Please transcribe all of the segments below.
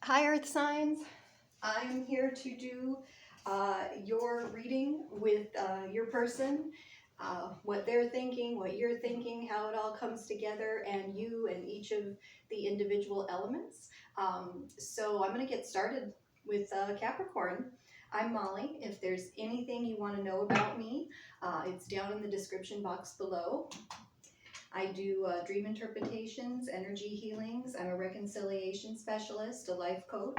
Hi Earth signs, I'm here to do your reading with your person, what they're thinking, what you're thinking, how it all comes together, and you and each of the individual elements. So I'm going to get started with Capricorn. I'm Molly. If there's anything you want to know about me, it's down in the description box below. I do dream interpretations, energy healings. I'm a reconciliation specialist, a life coach,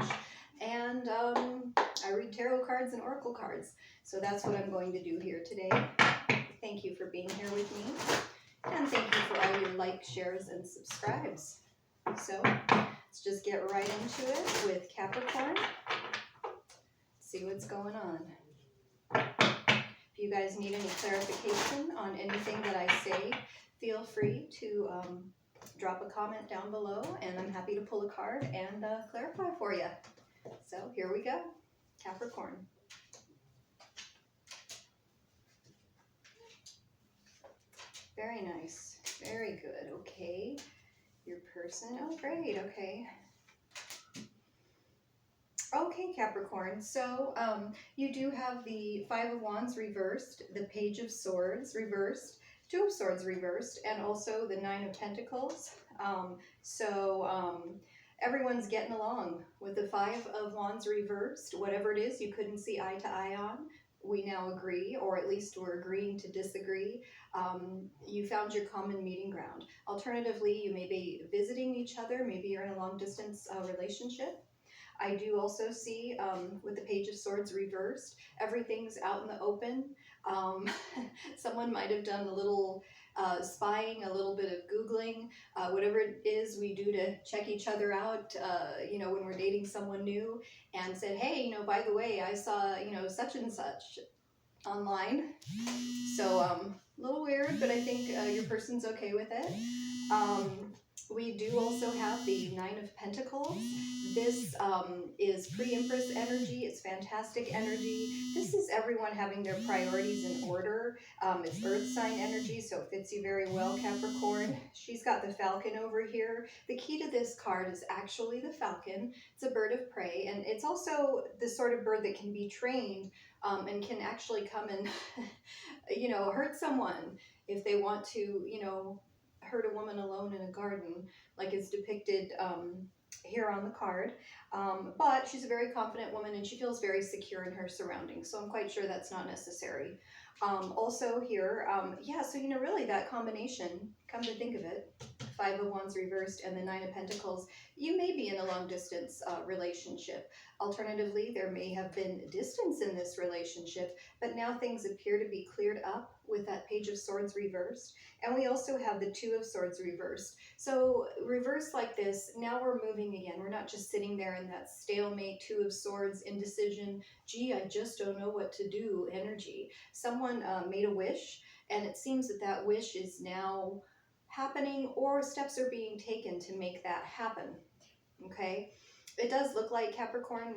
and I read tarot cards and oracle cards. So that's what I'm going to do here today. Thank you for being here with me, and thank you for all your likes, shares, and subscribes. So let's just get right into it with Capricorn. See what's going on. If you guys need any clarification on anything that I say, feel free to drop a comment down below, and I'm happy to pull a card and clarify for you. So here we go, Capricorn. Very nice, very good. Okay, your person, oh great, okay. Okay, Capricorn, so you do have the Five of Wands reversed, the Page of Swords reversed, Two of Swords reversed, and also the Nine of Pentacles. Everyone's getting along with the Five of Wands reversed. Whatever it is you couldn't see eye to eye on, we now agree, or at least we're agreeing to disagree. You found your common meeting ground. Alternatively, you may be visiting each other. Maybe you're in a long-distance relationship. I do also see with the Page of Swords reversed, everything's out in the open. Someone might have done a little spying, a little bit of Googling, whatever it is we do to check each other out, when we're dating someone new, and said, hey, by the way, I saw, such and such online. So a little weird, but I think your person's okay with it. We do also have the Nine of Pentacles. This is pre-Empress energy. It's fantastic energy. This is everyone having their priorities in order. It's Earth sign energy, so it fits you very well, Capricorn. She's got the Falcon over here. The key to this card is actually the Falcon. It's a bird of prey, and it's also the sort of bird that can be trained and can actually come and, hurt someone if they want to, hurt a woman alone in a garden, like is depicted here on the card. But she's a very confident woman, and she feels very secure in her surroundings, so I'm quite sure that's not necessary. Also here, so really that combination, come to think of it, Five of Wands reversed and the Nine of Pentacles, you may be in a long distance relationship. Alternatively, there may have been distance in this relationship, but now things appear to be cleared up with that Page of Swords reversed. And we also have the Two of Swords reversed. So reversed like this, now we're moving again. We're not just sitting there in that stalemate, Two of Swords, indecision, gee, I just don't know what to do energy. Someone made a wish, and it seems that that wish is now happening, or steps are being taken to make that happen. Okay, it does look like Capricorn,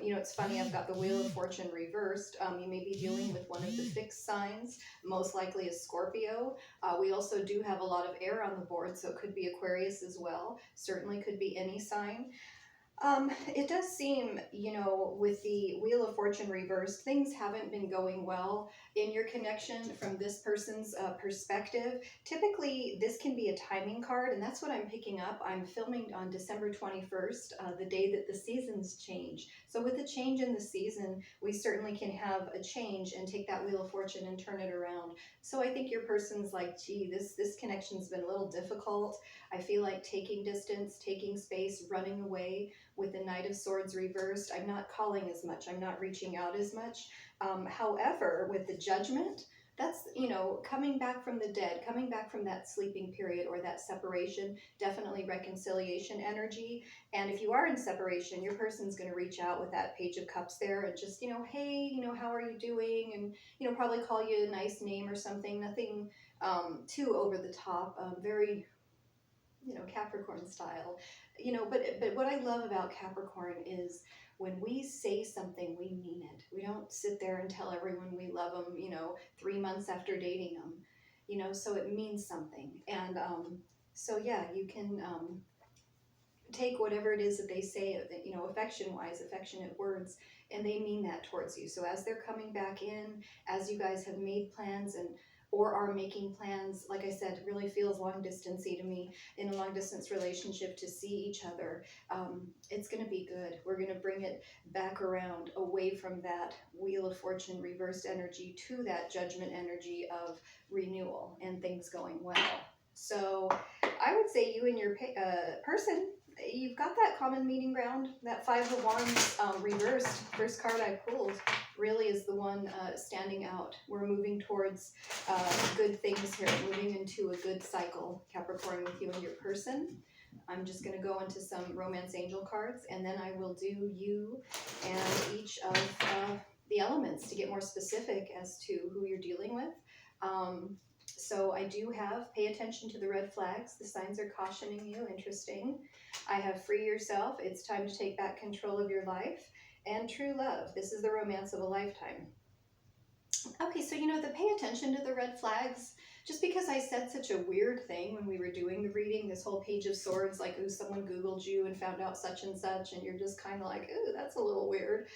it's funny, I've got the Wheel of Fortune reversed. You may be dealing with one of the fixed signs, most likely a Scorpio. We also do have a lot of air on the board, so it could be Aquarius as well. Certainly could be any sign. It does seem, with the Wheel of Fortune reversed, things haven't been going well in your connection from this person's perspective. Typically, this can be a timing card, and that's what I'm picking up. I'm filming on December 21st, the day that the seasons change. So with the change in the season, we certainly can have a change and take that Wheel of Fortune and turn it around. So I think your person's like, gee, this connection's been a little difficult. I feel like taking distance, taking space, running away. With the Knight of Swords reversed, I'm not calling as much. I'm not reaching out as much. However, with the Judgment, that's, coming back from the dead, coming back from that sleeping period or that separation, definitely reconciliation energy. And if you are in separation, your person's going to reach out with that Page of Cups there and just, hey, how are you doing? And, probably call you a nice name or something. Nothing too over the top, very, Capricorn style. But what I love about Capricorn is when we say something, we mean it. We don't sit there and tell everyone we love them, 3 months after dating them, so it means something. And so yeah, you can take whatever it is that they say, you know, affection-wise, affectionate words, and they mean that towards you. So as they're coming back in, as you guys have made plans and or are making plans, like I said, it really feels long distancey to me in a long distance relationship to see each other. It's going to be good. We're going to bring it back around away from that Wheel of Fortune reversed energy to that Judgment energy of renewal and things going well. So I would say you and your person, you've got that common meeting ground. That Five of Wands reversed, first card I pulled, really is the one standing out. We're moving towards good things here, moving into a good cycle, Capricorn, with you and your person. I'm just going to go into some romance angel cards, and then I will do you and each of the elements to get more specific as to who you're dealing with. So I do have pay attention to the red flags. The signs are cautioning you. Interesting. I have free yourself. It's time to take back control of your life. And true love. This is the romance of a lifetime. Okay, so you know, the pay attention to the red flags, just because I said such a weird thing when we were doing the reading, this whole Page of Swords, like, ooh, someone Googled you and found out such and such, and you're just kind of like, ooh, that's a little weird.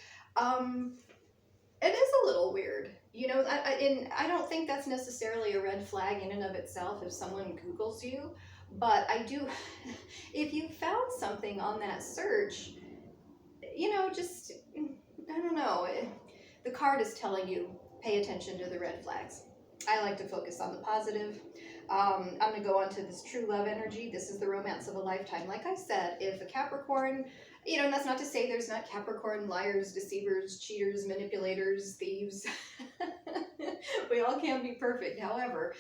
It is a little weird, you know, and I don't think that's necessarily a red flag in and of itself if someone Googles you, but I do, if you found something on that search, you know, just, I don't know, the card is telling you, pay attention to the red flags. I like to focus on the positive. I'm going to go on to this true love energy. This is the romance of a lifetime. Like I said, if a Capricorn, you know, and that's not to say there's not Capricorn liars, deceivers, cheaters, manipulators, thieves. We all can't be perfect. However,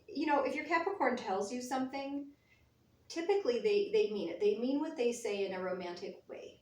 you know, if your Capricorn tells you something, typically they mean it. They mean what they say in a romantic way.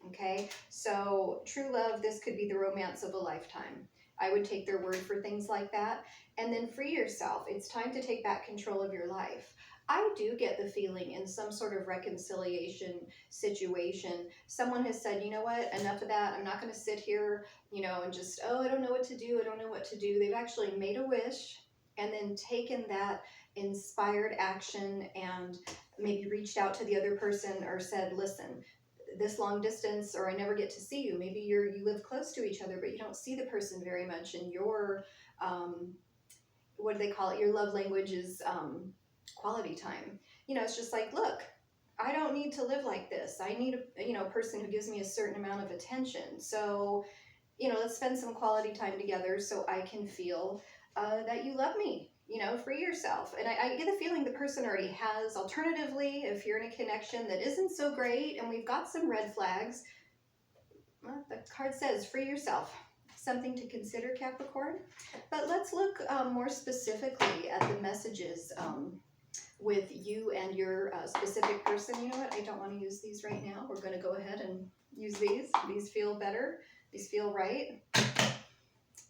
Okay, so true love, this could be the romance of a lifetime. I would take their word for things like that. And then free yourself. It's time to take back control of your life. I do get the feeling in some sort of reconciliation situation, someone has said, you know what, enough of that. I'm not going to sit here, you know, and just, oh, I don't know what to do. I don't know what to do. They've actually made a wish and then taken that inspired action and maybe reached out to the other person or said, listen, this long distance, or I never get to see you. Maybe you live close to each other, but you don't see the person very much, and your what do they call it? Your love language is quality time. You know, it's just like, look, I don't need to live like this. I need a person who gives me a certain amount of attention. So, you know, let's spend some quality time together so I can feel that you love me. You know, free yourself. And I get the feeling the person already has. Alternatively, if you're in a connection that isn't so great and we've got some red flags, well, the card says free yourself. Something to consider, Capricorn. But let's look more specifically at the messages with you and your specific person. You know what? I don't want to use these right now. We're going to go ahead and use these. These feel better. These feel right.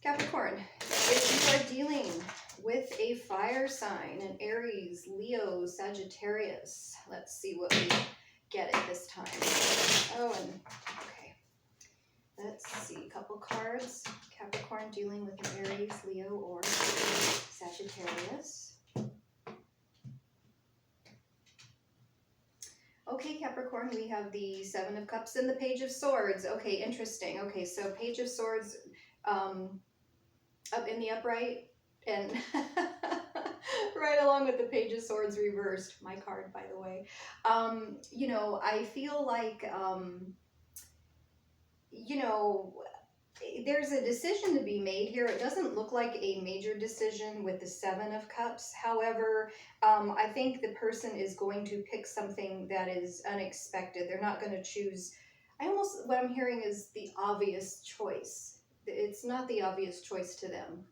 Capricorn, if you are dealing with a fire sign, an Aries, Leo, Sagittarius, let's see what we get at this time. Oh, and okay. Let's see, a couple cards. Capricorn dealing with an Aries, Leo, or Sagittarius. Okay, Capricorn, we have the Seven of Cups and the Page of Swords. Okay, interesting. Okay, so Page of Swords up in the upright and right along with the Page of Swords reversed. My card, by the way. You know, I feel like, you know, there's a decision to be made here. It doesn't look like a major decision with the Seven of Cups. However, I think the person is going to pick something that is unexpected. They're not going to choose, what I'm hearing is the obvious choice. It's not the obvious choice to them.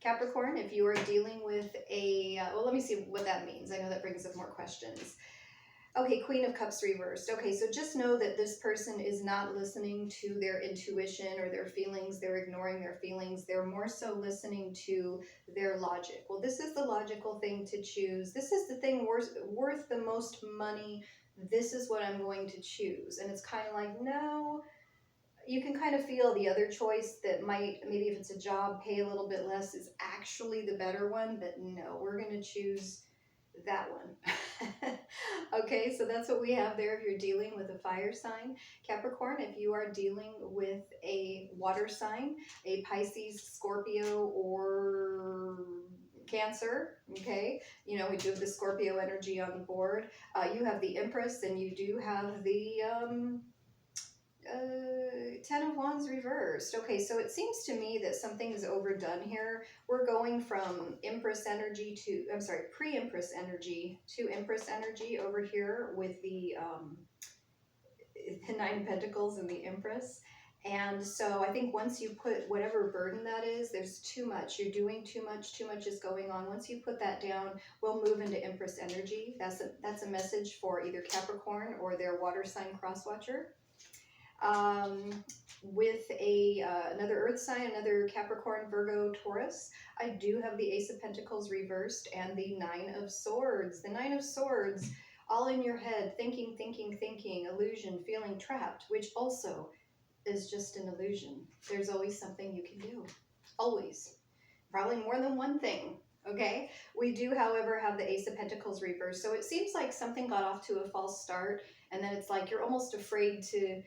Capricorn, if you are dealing with a, well, let me see what that means. I know that brings up more questions. Okay, Queen of Cups reversed. Okay, so just know that this person is not listening to their intuition or their feelings. They're ignoring their feelings. They're more so listening to their logic. Well, this is the logical thing to choose. This is the thing worth the most money. This is what I'm going to choose. And it's kind of like, no, you can kind of feel the other choice that might, maybe if it's a job, pay a little bit less is actually the better one. But no, we're going to choose that one. Okay, so that's what we have there if you're dealing with a fire sign. Capricorn, if you are dealing with a water sign, a Pisces, Scorpio, or Cancer, okay, you know, we do have the Scorpio energy on the board. You have the Empress, and you do have the Ten of Wands reversed. Okay, so it seems to me that something is overdone here. We're going from Empress energy to, I'm sorry, pre-Empress energy to Empress energy over here with the Nine of Pentacles and the Empress. And so I think once you put whatever burden that is, there's too much. You're doing too much is going on. Once you put that down, we'll move into Empress energy. That's a message for either Capricorn or their water sign cross watcher. With another earth sign, another Capricorn, Virgo, Taurus, I do have the Ace of Pentacles reversed and the Nine of Swords. The Nine of Swords, all in your head, thinking, illusion, feeling trapped, which also is just an illusion. There's always something you can do. Always. Probably more than one thing. Okay? We do, however, have the Ace of Pentacles reversed. So it seems like something got off to a false start, and then it's like you're almost afraid to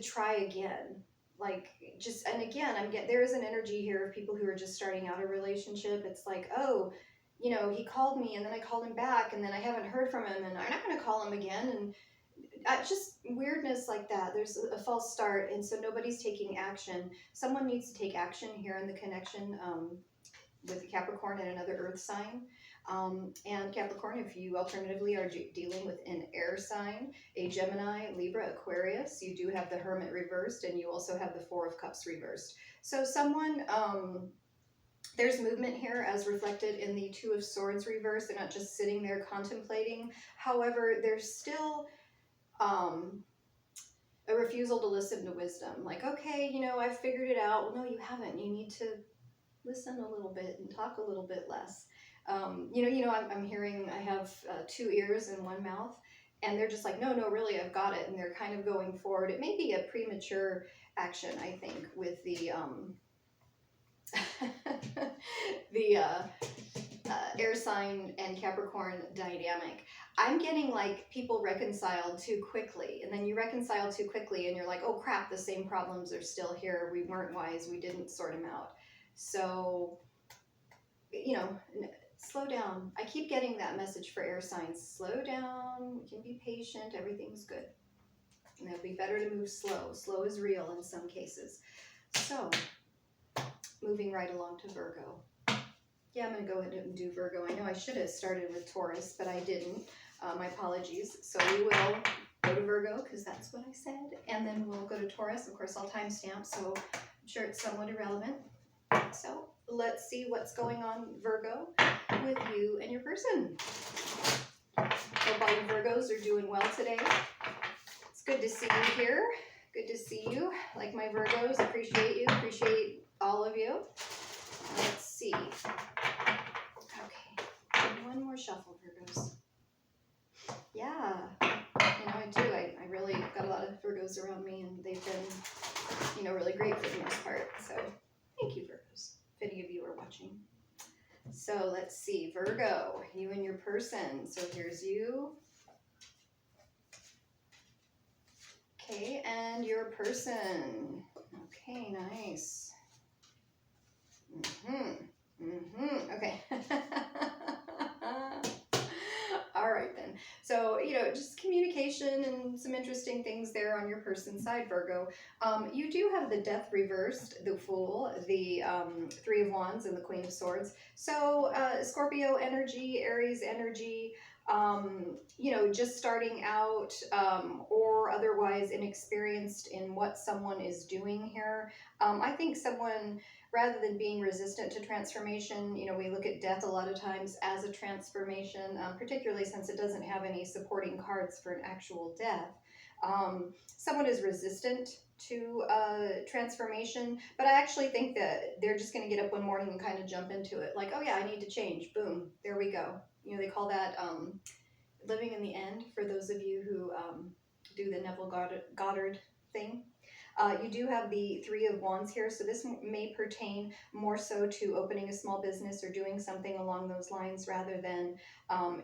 try again. Like, just, and again, there is an energy here of people who are just starting out a relationship. It's like, oh, you know, he called me and then I called him back and then I haven't heard from him and I'm not going to call him again. And just weirdness like that. There's a false start, and so nobody's taking action. Someone needs to take action here in the connection with the Capricorn and another earth sign. And Capricorn, if you alternatively are dealing with an air sign, a Gemini, Libra, Aquarius, you do have the Hermit reversed, and you also have the Four of Cups reversed. So someone, there's movement here as reflected in the Two of Swords reversed. They're not just sitting there contemplating. However, there's still a refusal to listen to wisdom. Like, okay, you know, I've figured it out. Well, no, you haven't. You need to listen a little bit and talk a little bit less. I'm hearing, I have two ears and one mouth, and they're just like, no, really, I've got it. And they're kind of going forward. It may be a premature action, I think, with the, the air sign and Capricorn dynamic. I'm getting like people reconciled too quickly, and then you reconcile too quickly and you're like, oh crap, the same problems are still here. We weren't wise. We didn't sort them out. So, you know, slow down. I keep getting that message for air signs. Slow down. You can be patient. Everything's good. And it'll be better to move slow. Slow is real in some cases. So, moving right along to Virgo. Yeah, I'm going to go ahead and do Virgo. I know I should have started with Taurus, but I didn't. My apologies. So we will go to Virgo because that's what I said. And then we'll go to Taurus. Of course, I'll timestamp, so I'm sure it's somewhat irrelevant. So let's see what's going on, Virgo, with you and your person. Hope all you Virgos are doing well today. It's good to see you here. Good to see you. Like my Virgos, appreciate you. Appreciate all of you. Let's see. Okay, one more shuffle, Virgos. Yeah, you know, I do. I really got a lot of Virgos around me, and they've been, you know, really great for the most part. So thank you, Virgos, if any of you are watching. So let's see, Virgo, you and your person. So here's you. Okay, and your person. Okay, nice. Okay. All right then. So, you know, just communication and some interesting things there on your person's side, Virgo. You do have the Death reversed, the Fool, the Three of Wands, and the Queen of Swords. So, Scorpio energy, Aries energy, you know, just starting out or otherwise inexperienced in what someone is doing here. I think someone, rather than being resistant to transformation, you know, we look at death a lot of times as a transformation, particularly since it doesn't have any supporting cards for an actual death. Someone is resistant to transformation, but I actually think that they're just going to get up one morning and kind of jump into it. Like, oh yeah, I need to change. Boom, there we go. You know, they call that living in the end, for those of you who do the Neville Goddard thing. You do have the Three of Wands here, so this may pertain more so to opening a small business or doing something along those lines rather than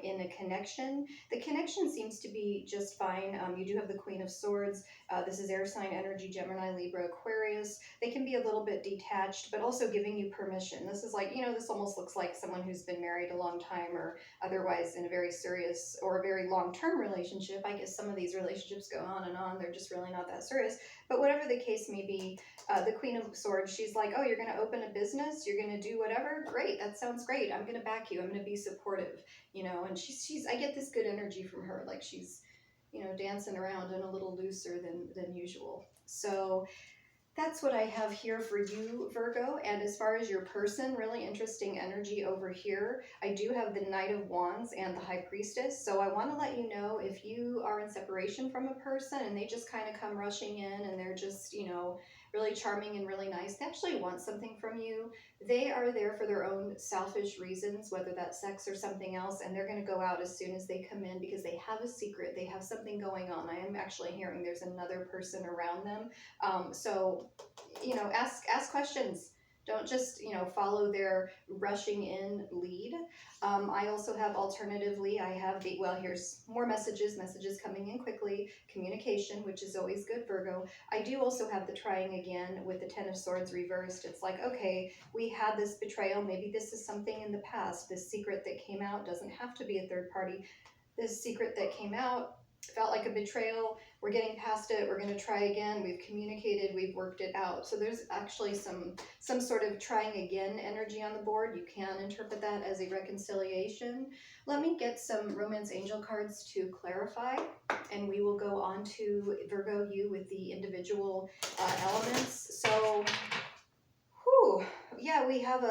in a connection. The connection seems to be just fine. You do have the Queen of Swords. This is air sign energy, Gemini, Libra, Aquarius. They can be a little bit detached, but also giving you permission. This is like, this almost looks like someone who's been married a long time or otherwise in a very serious or a very long-term relationship. I guess some of these relationships go on and on. They're just really not that serious. But whatever the case may be, the Queen of Swords, she's like, oh, you're going to open a business? You're going to do whatever? Great. That sounds great. I'm going to back you. I'm going to be supportive, and she's, I get this good energy from her. Like she's, dancing around and a little looser than usual. So that's what I have here for you, Virgo. And as far as your person, really interesting energy over here. I do have the Knight of Wands and the High Priestess. So I want to let you know if you are in separation from a person and they just kind of come rushing in and they're just, really charming and really nice. They actually want something from you. They are there for their own selfish reasons, whether that's sex or something else, and they're going to go out as soon as they come in because they have a secret. They have something going on. I am actually hearing there's another person around them. So, ask questions. Don't just, follow their rushing in lead. I also have alternatively, I have here's more messages coming in quickly, communication, which is always good, Virgo. I do also have the trying again with the Ten of Swords reversed. It's like, okay, we had this betrayal. Maybe this is something in the past. This secret that came out doesn't have to be a third party. This secret that came out felt like a betrayal. We're getting past it. We're going to try again. We've communicated. We've worked it out. So there's actually some sort of trying again energy on the board. You can interpret that as a reconciliation. Let me get some romance angel cards to clarify, and we will go on to Virgo, you with the individual elements. So, yeah, we have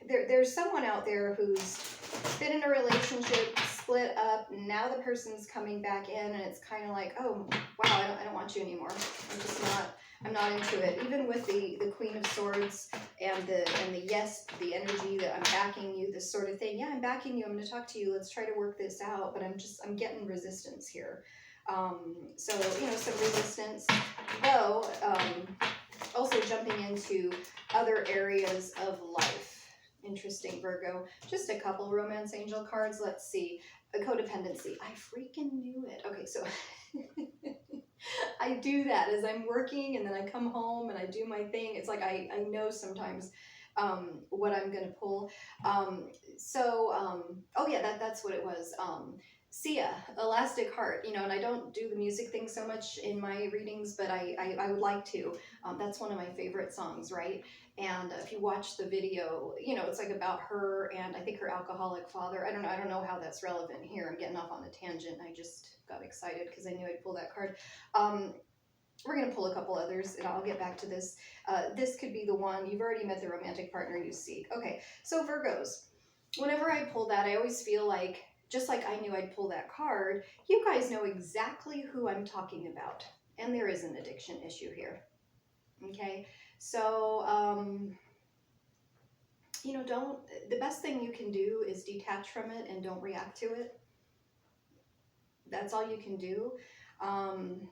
there's someone out there who's been in a relationship, split up, now the person's coming back in, and it's kind of like, oh wow, I don't want you anymore. I'm not into it. Even with the Queen of Swords and the yes, the energy that I'm backing you, this sort of thing. Yeah, I'm backing you. I'm going to talk to you. Let's try to work this out. But I'm getting resistance here. So some resistance. Though also jumping into other areas of life. Interesting, Virgo. Just a couple romance angel cards. Let's see. A codependency. I freaking knew it. Okay, so I do that as I'm working and then I come home and I do my thing. It's like I know sometimes what I'm going to pull. Oh yeah, that's what it was. Sia, Elastic Heart, and I don't do the music thing so much in my readings, but I would like to. That's one of my favorite songs, right? And if you watch the video, it's like about her and I think her alcoholic father. I don't know how that's relevant here. I'm getting off on a tangent. I just got excited because I knew I'd pull that card. We're going to pull a couple others, and I'll get back to this. This could be the one. You've already met the romantic partner you seek. Okay, so Virgos, whenever I pull that, I always feel like, just like I knew I'd pull that card, you guys know exactly who I'm talking about. And there is an addiction issue here. Okay, so, the best thing you can do is detach from it and don't react to it. That's all you can do. And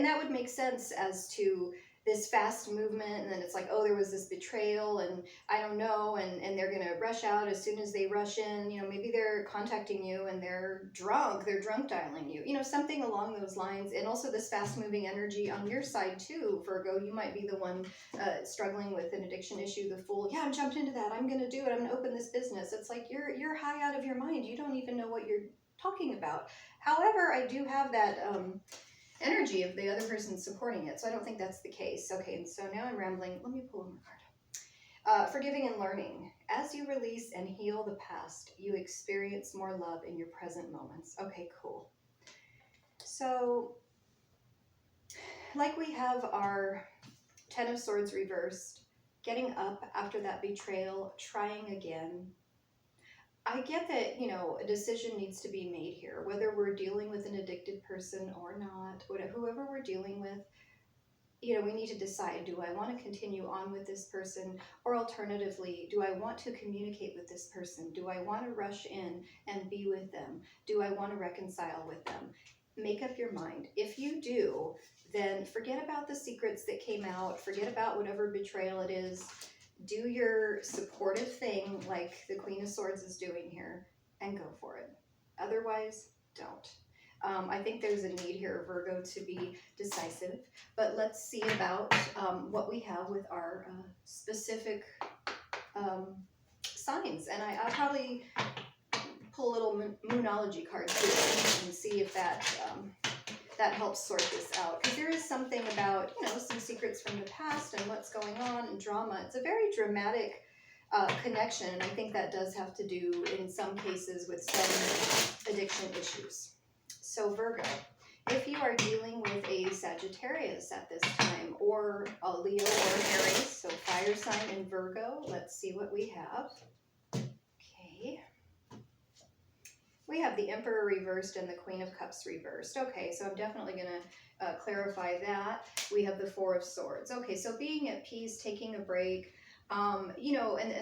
that would make sense as to this fast movement, and then it's like, oh, there was this betrayal, and I don't know, and they're gonna rush out as soon as they rush in. Maybe they're contacting you and they're drunk dialing you, something along those lines. And also this fast moving energy on your side too, Virgo. You might be the one struggling with an addiction issue, the fool. Yeah, I'm jumped into that. I'm gonna do it. I'm gonna open this business. It's like you're high out of your mind. You don't even know what you're talking about. However, I do have that energy of the other person supporting it, so I don't think that's the case. Okay, and so now I'm rambling. Let me pull one more card. Forgiving and learning. As you release and heal the past, you experience more love in your present moments. Okay, cool. So, like we have our Ten of Swords reversed, getting up after that betrayal, trying again. I get that, a decision needs to be made here, whether we're dealing with an addicted person or not, whoever we're dealing with, we need to decide, do I want to continue on with this person? Or alternatively, do I want to communicate with this person? Do I want to rush in and be with them? Do I want to reconcile with them? make up your mind. If you do, then forget about the secrets that came out, forget about whatever betrayal it is. Do your supportive thing like the Queen of Swords is doing here and go for it. Otherwise, don't. I think there's a need here, Virgo, to be decisive. But let's see about what we have with our specific signs. And I'll probably pull a little moonology card too and see if that helps sort this out. Because there is something about, some secrets from the past and what's going on and drama. It's a very dramatic connection, and I think that does have to do, in some cases, with some addiction issues. So Virgo, if you are dealing with a Sagittarius at this time, or a Leo or an Aries, so fire sign in Virgo, let's see what we have. Okay. We have the Emperor reversed and the Queen of Cups reversed. Okay, so I'm definitely going to clarify that. We have the Four of Swords. Okay, so being at peace, taking a break, and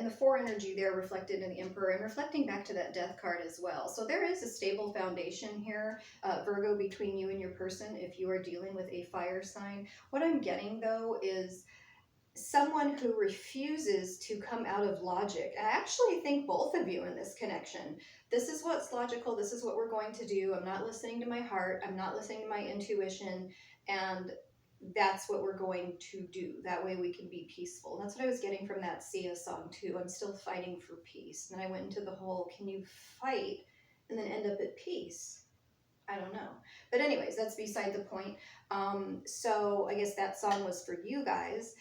the four energy there reflected in the Emperor and reflecting back to that Death card as well. So there is a stable foundation here, Virgo, between you and your person if you are dealing with a fire sign. What I'm getting, though, is someone who refuses to come out of logic. I actually think both of you in this connection. This is what's logical. This is what we're going to do. I'm not listening to my heart. I'm not listening to my intuition. And that's what we're going to do. That way we can be peaceful. That's what I was getting from that Sia song too. I'm still fighting for peace. And then I went into the whole, can you fight and then end up at peace? I don't know. But anyways, that's beside the point. So I guess that song was for you guys.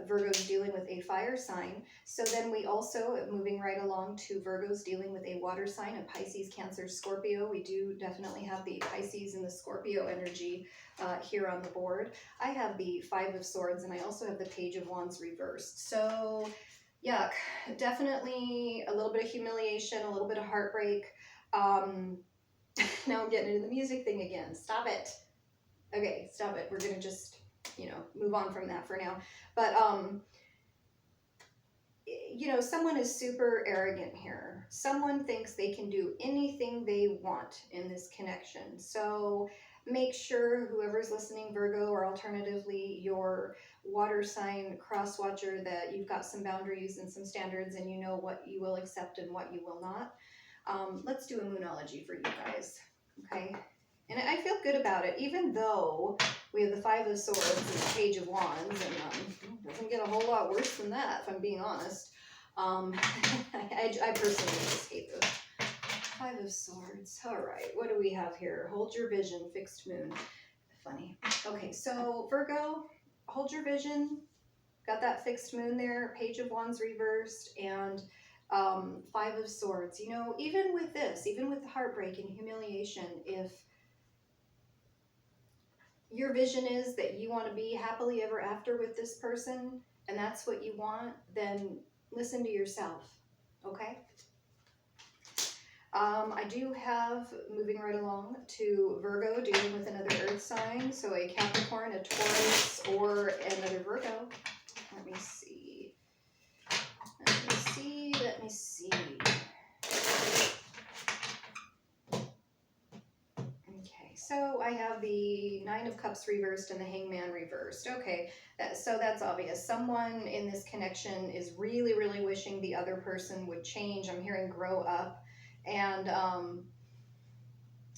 Virgo's dealing with a fire sign. So then we also, moving right along to Virgo's dealing with a water sign, a Pisces, Cancer, Scorpio. We do definitely have the Pisces and the Scorpio energy here on the board. I have the Five of Swords, and I also have the Page of Wands reversed. So yuck, definitely a little bit of humiliation, a little bit of heartbreak. Now I'm getting into the music thing again. Stop it. Okay, stop it. We're going to just, move on from that for now. But, someone is super arrogant here. Someone thinks they can do anything they want in this connection. So make sure whoever's listening, Virgo, or alternatively your water sign cross watcher, that you've got some boundaries and some standards and you know what you will accept and what you will not. Let's do a moonology for you guys, okay? And I feel good about it, even though we have the Five of Swords and the Page of Wands, and it doesn't get a whole lot worse than that, if I'm being honest. I personally just hate the Five of Swords. All right, what do we have here? Hold your vision, fixed moon. Funny. Okay, so Virgo, hold your vision. Got that fixed moon there, Page of Wands reversed, and Five of Swords. Even with this, even with the heartbreak and humiliation, if your vision is that you want to be happily ever after with this person, and that's what you want, then listen to yourself, okay? I do have, moving right along to Virgo, dealing with another earth sign, so a Capricorn, a Taurus, or another Virgo. Let me see. Let me see. Okay, so I have the Nine of Cups reversed and the Hangman reversed. Okay, so that's obvious. Someone in this connection is really, really wishing the other person would change. I'm hearing grow up, and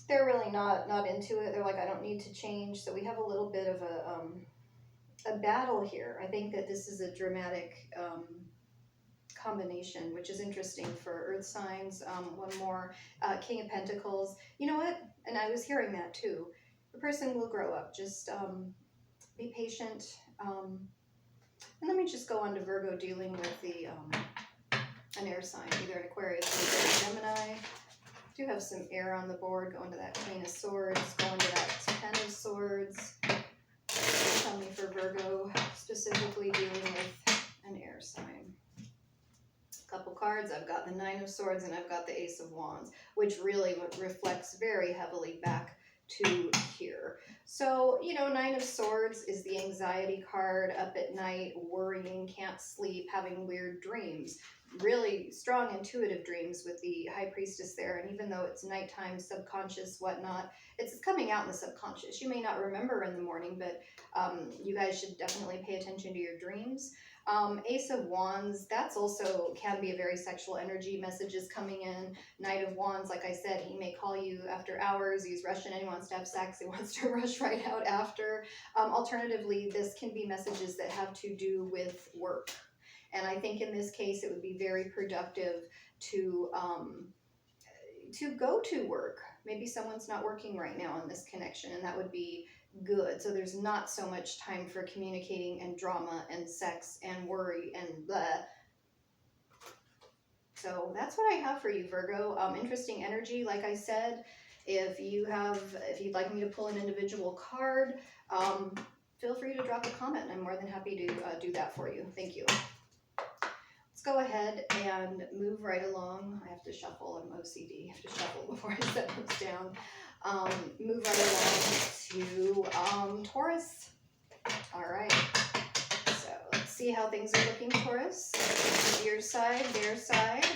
they're really not into it. They're like, I don't need to change. So we have a little bit of a battle here. I think that this is a dramatic combination, which is interesting for earth signs. One more, King of Pentacles. You know what? And I was hearing that too. The person will grow up. Just be patient. And let me just go on to Virgo, dealing with the an air sign, either an Aquarius or a Gemini. Do have some air on the board. Going to that Queen of Swords. Going to that Ten of Swords. Tell me for Virgo, specifically dealing with an air sign. Couple cards. I've got the Nine of Swords and I've got the Ace of Wands, which really reflects very heavily back to here. So, Nine of Swords is the anxiety card, up at night, worrying, can't sleep, having weird dreams. really strong intuitive dreams with the High Priestess there. And even though it's nighttime, subconscious, whatnot, it's coming out in the subconscious. You may not remember in the morning, but you guys should definitely pay attention to your dreams. Ace of Wands, that's also can be a very sexual energy. Messages coming in. Knight of Wands, like I said, he may call you after hours. He's rushing in. He wants to have sex. He wants to rush right out after. Alternatively, this can be messages that have to do with work. And I think in this case, it would be very productive to go to work. Maybe someone's not working right now in this connection, and that would be good. So there's not so much time for communicating and drama and sex and worry and blah. So that's what I have for you, Virgo. Interesting energy, like I said. If you'd like me to pull an individual card, feel free to drop a comment. I'm more than happy to do that for you. Thank you. Let's go ahead and move right along. I have to shuffle. I'm OCD. I have to shuffle before I set those down. Move right along to Taurus. All right. So let's see how things are looking, Taurus. Your side, their side,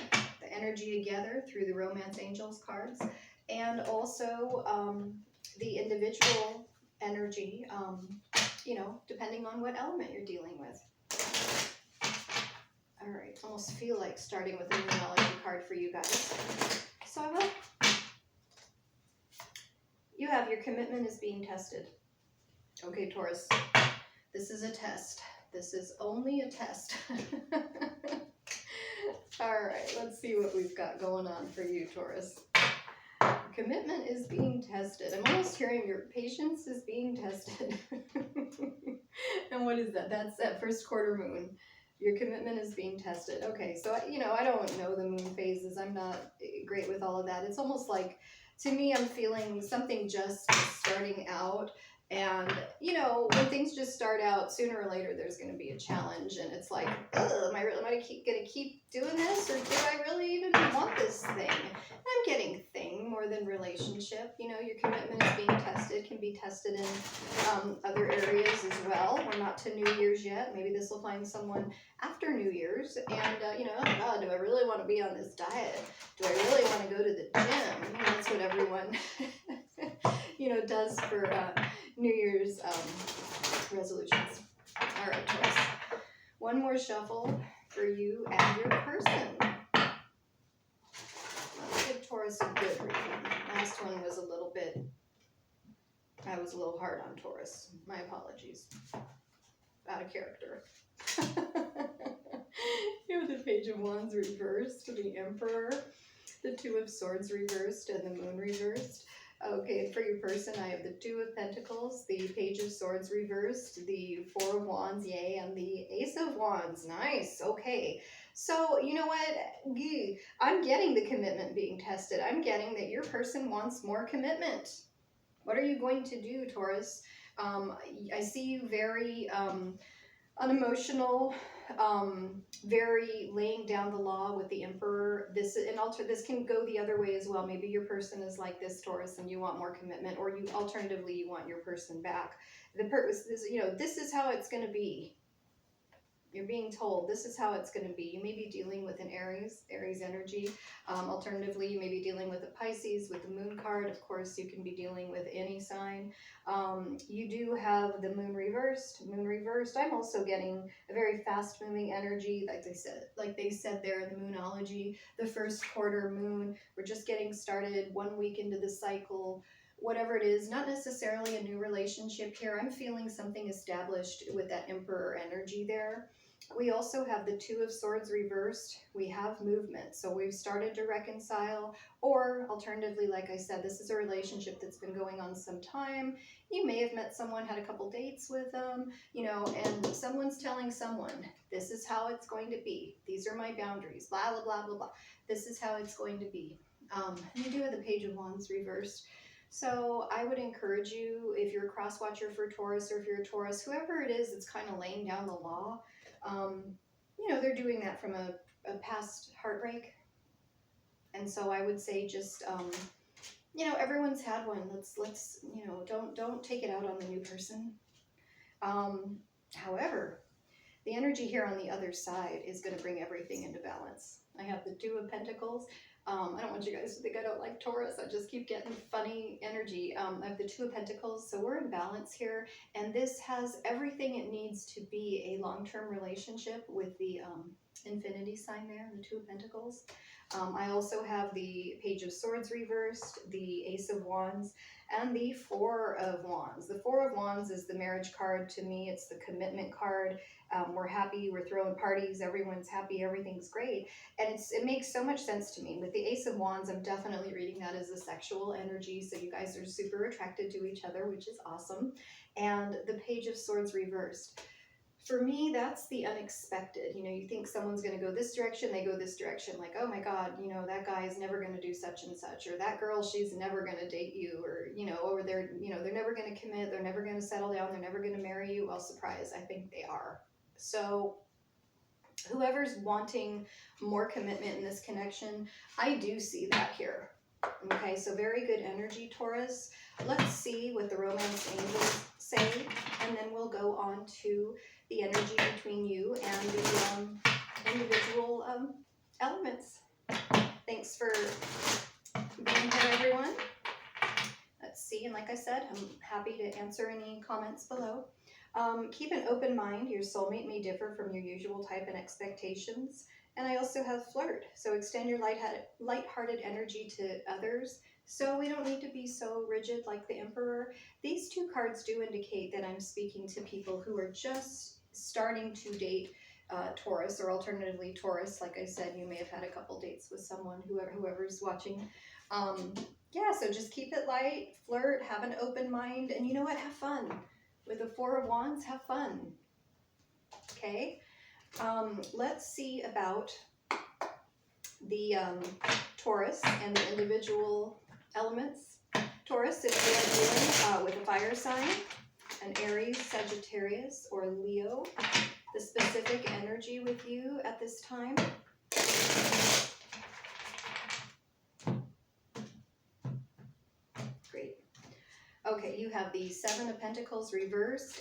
the energy together through the Romance Angels cards, and also the individual energy, depending on what element you're dealing with. All right, almost feel like starting with a numerology card for you guys. So I will. You have your commitment is being tested. Okay, Taurus, this is a test. This is only a test. All right, let's see what we've got going on for you, Taurus. Commitment is being tested. I'm almost hearing your patience is being tested. And what is that? That's that first quarter moon. Your commitment is being tested. Okay, so, I don't know the moon phases. I'm not great with all of that. It's almost like, to me, I'm feeling something just starting out. And, when things just start out, sooner or later, there's going to be a challenge. And it's like, am I going to keep doing this? Or do I really even want this thing? I'm getting thing more than relationship. Your commitment is being tested, can be tested in other areas as well. We're not to New Year's yet. Maybe this will find someone after New Year's. And, oh God, do I really want to be on this diet? Do I really want to go to the gym? That's what everyone, does for New Year's resolutions. All right, Taurus. One more shuffle for you and your person. Let's give Taurus a good reading. Last one was I was a little hard on Taurus. My apologies. Out of character. You have the Page of Wands reversed, the Emperor, the Two of Swords reversed, and the Moon reversed. Okay, and for your person, I have the Two of Pentacles, the Page of Swords reversed, the Four of Wands, yay, and the Ace of Wands. Nice, okay. So, you know what? I'm getting the commitment being tested. I'm getting that your person wants more commitment. What are you going to do, Taurus? I see you very unemotional, very laying down the law with the Emperor. This can go the other way as well. Maybe your person is like this, Taurus, and you want more commitment, or you alternatively you want your person back. The purpose is, this is how it's going to be. You're being told this is how it's going to be. You may be dealing with an Aries energy. Alternatively, you may be dealing with a Pisces with the Moon card. Of course, you can be dealing with any sign. You do have the Moon reversed. I'm also getting a very fast-moving energy, like they said there in the Moonology. The first quarter moon. We're just getting started, 1 week into the cycle. Whatever it is, not necessarily a new relationship here. I'm feeling something established with that Emperor energy there. We also have the Two of Swords reversed. We have movement. So we've started to reconcile, or alternatively, like I said, this is a relationship that's been going on some time. You may have met someone, had a couple dates with them, and someone's telling someone, this is how it's going to be. These are my boundaries, blah, blah, blah, blah, blah. This is how it's going to be. And you do have the Page of Wands reversed. So I would encourage you, if you're a cross watcher for Taurus, or if you're a Taurus, whoever it is that's kind of laying down the law, they're doing that from a past heartbreak. And so I would say just, everyone's had one. Let's don't take it out on the new person. However, The energy here on the other side is going to bring everything into balance. I have the Two of Pentacles. I don't want you guys to think I don't like Taurus. I just keep getting funny energy. I have the Two of Pentacles, so we're in balance here. And this has everything it needs to be a long-term relationship with the infinity sign there, the Two of Pentacles. I also have the Page of Swords reversed, the Ace of Wands, and the Four of Wands. The Four of Wands is the marriage card. To me, it's the commitment card. We're happy, we're throwing parties, everyone's happy, everything's great. And it makes so much sense to me. With the Ace of Wands, I'm definitely reading that as a sexual energy, so you guys are super attracted to each other, which is awesome. And the Page of Swords reversed. For me, that's the unexpected. You know, you think someone's going to go this direction, they go this direction. Like, oh my God, you know, that guy is never going to do such and such, or that girl, she's never going to date you, or, you know, or they're, you know, they're never going to commit, they're never going to settle down, they're never going to marry you. Well, surprise, I think they are. So whoever's wanting more commitment in this connection, I do see that here. Okay, so very good energy, Taurus. Let's see what the romance angels say, and then we'll go on to the energy between you and the individual elements. Thanks for being here, everyone. Let's see, and like I said, I'm happy to answer any comments below. Keep an open mind. Your soulmate may differ from your usual type and expectations. And I also have flirt. So extend your lighthearted energy to others. So we don't need to be so rigid like the Emperor. These two cards do indicate that I'm speaking to people who are just starting to date Taurus, or alternatively Taurus. Like I said, you may have had a couple dates with someone, whoever's watching. Yeah, so just keep it light, flirt, have an open mind, and you know what? Have fun. With the Four of Wands, have fun. Okay, let's see about the Taurus and the individual elements. Taurus, if you are dealing with a fire sign, an Aries, Sagittarius, or Leo, the specific energy with you at this time. Great. Okay, you have the Seven of Pentacles reversed